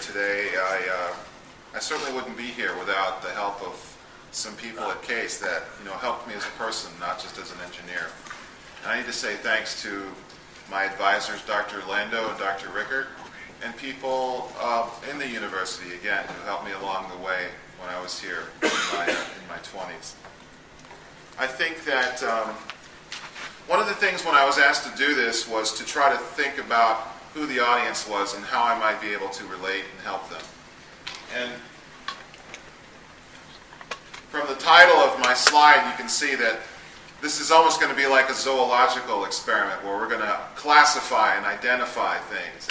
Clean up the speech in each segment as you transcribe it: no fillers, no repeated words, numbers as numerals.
today. I certainly wouldn't be here without the help of some people at CASE that helped me as a person, not just as an engineer. And I need to say thanks to my advisors, Dr. Lando and Dr. Rickert, and people in the university, again, who helped me along the way when I was here in my 20s. I think that one of the things when I was asked to do this was to try to think about who the audience was and how I might be able to relate and help them. And from the title of my slide, you can see that this is almost going to be like a zoological experiment where we're going to classify and identify things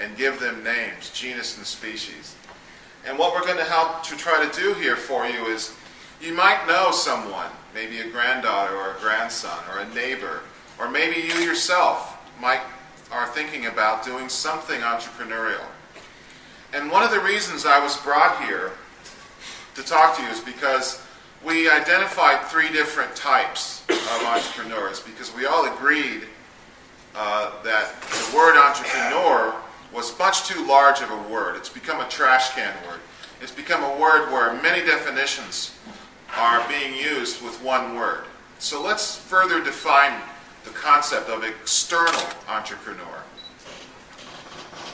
and give them names, genus and species. And what we're going to help to try to do here for you is, you might know someone, maybe a granddaughter or a grandson or a neighbor, or maybe you yourself are thinking about doing something entrepreneurial. And one of the reasons I was brought here to talk to you is because we identified 3 different types of entrepreneurs, because we all agreed that the word entrepreneur was much too large of a word. It's become a trash can word. It's become a word where many definitions are being used with one word. So let's further define the concept of external entrepreneur.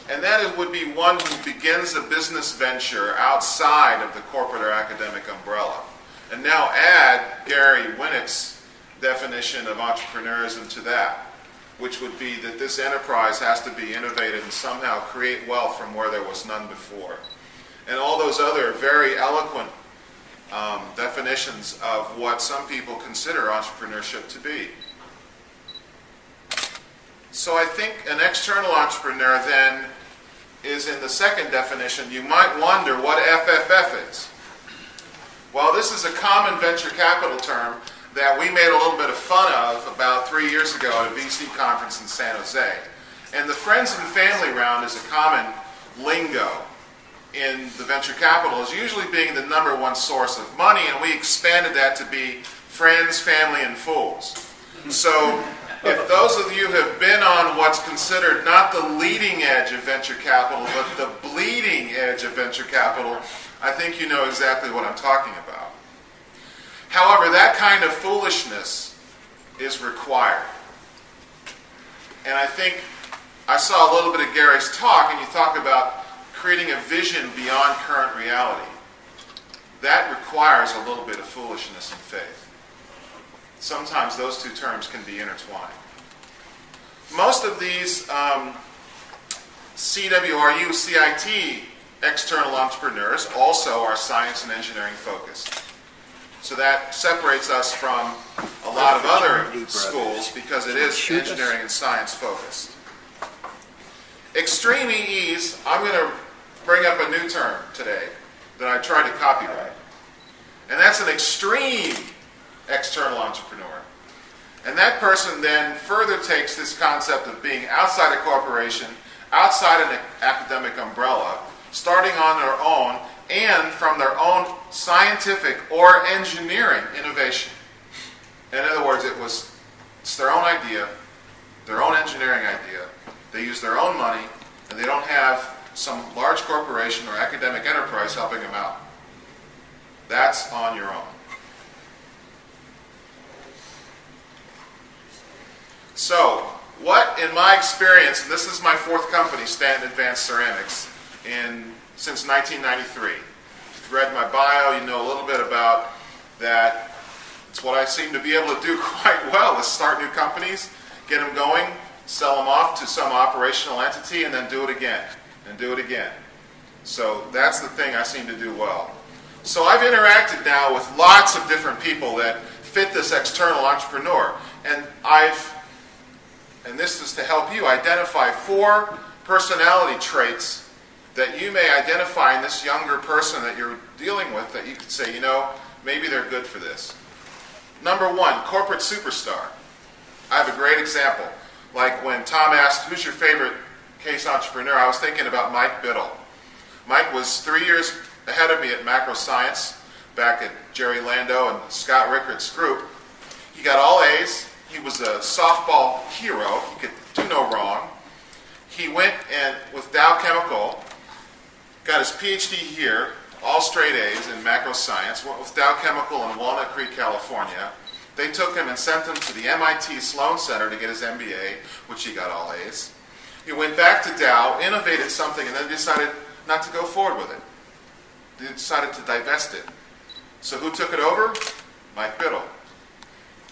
And that it would be one who begins a business venture outside of the corporate or academic umbrella. And now add Gary Winnick's definition of entrepreneurism to that, which would be that this enterprise has to be innovative and somehow create wealth from where there was none before. And all those other very eloquent definitions of what some people consider entrepreneurship to be. So I think an external entrepreneur then is in the second definition. You might wonder what FFF is. Well, this is a common venture capital term that we made a little bit of fun of about 3 years ago at a VC conference in San Jose. And the friends and family round is a common lingo in the venture capital, as usually being the #1 source of money, and we expanded that to be friends, family, and fools. So if those of you have been on what's considered not the leading edge of venture capital, but the bleeding edge of venture capital, I think you know exactly what I'm talking about. However, that kind of foolishness is required. And I think I saw a little bit of Gary's talk, and you talk about creating a vision beyond current reality. That requires a little bit of foolishness and faith. Sometimes those 2 terms can be intertwined. Most of these CWRU, CIT external entrepreneurs also are science and engineering focused. So that separates us from a lot of other schools because it is engineering and science focused. Extreme EEs, I'm going to bring up a new term today that I tried to copyright. And that's an extreme external entrepreneur. And that person then further takes this concept of being outside a corporation, outside an academic umbrella, starting on their own and from their own scientific or engineering innovation. In other words, it's their own idea, their own engineering idea. They use their own money, and they don't have some large corporation or academic enterprise helping them out. That's on your own. So, what in my experience, and this is my 4th company, Stanton Advanced Ceramics, since 1993. If you've read my bio, you know a little bit about that. It's what I seem to be able to do quite well, is start new companies, get them going, sell them off to some operational entity, and then do it again, and do it again. So that's the thing I seem to do well. So I've interacted now with lots of different people that fit this external entrepreneur, and this is to help you identify 4 personality traits that you may identify in this younger person that you're dealing with, that you could say, maybe they're good for this. #1, corporate superstar. I have a great example. Like when Tom asked, who's your favorite CASE entrepreneur, I was thinking about Mike Biddle. Mike was 3 years ahead of me at Macro Science, back at Jerry Lando and Scott Rickert's group. He got all A's. He was a softball hero. He could do no wrong. He went with Dow Chemical got his PhD here, all straight A's in macro science, went with Dow Chemical in Walnut Creek, California. They took him and sent him to the MIT Sloan Center to get his MBA, which he got all A's. He went back to Dow, innovated something, and then decided not to go forward with it. He decided to divest it. So who took it over? Mike Biddle,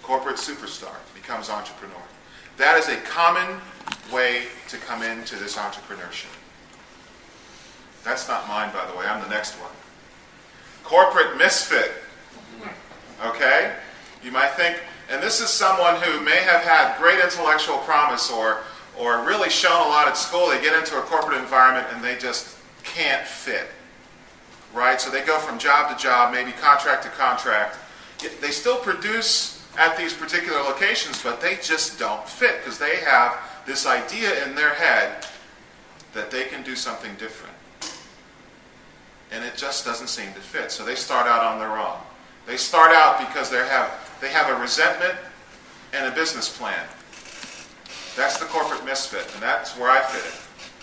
corporate superstar, becomes entrepreneur. That is a common way to come into this entrepreneurship. That's not mine, by the way. I'm the next one. Corporate misfit. Okay? You might think, and this is someone who may have had great intellectual promise or really shown a lot at school. They get into a corporate environment and they just can't fit. Right? So they go from job to job, maybe contract to contract. They still produce at these particular locations, but they just don't fit because they have this idea in their head that they can do something different. And it just doesn't seem to fit. So they start out on their own. They start out because they have a resentment and a business plan. That's the corporate misfit, and that's where I fit in.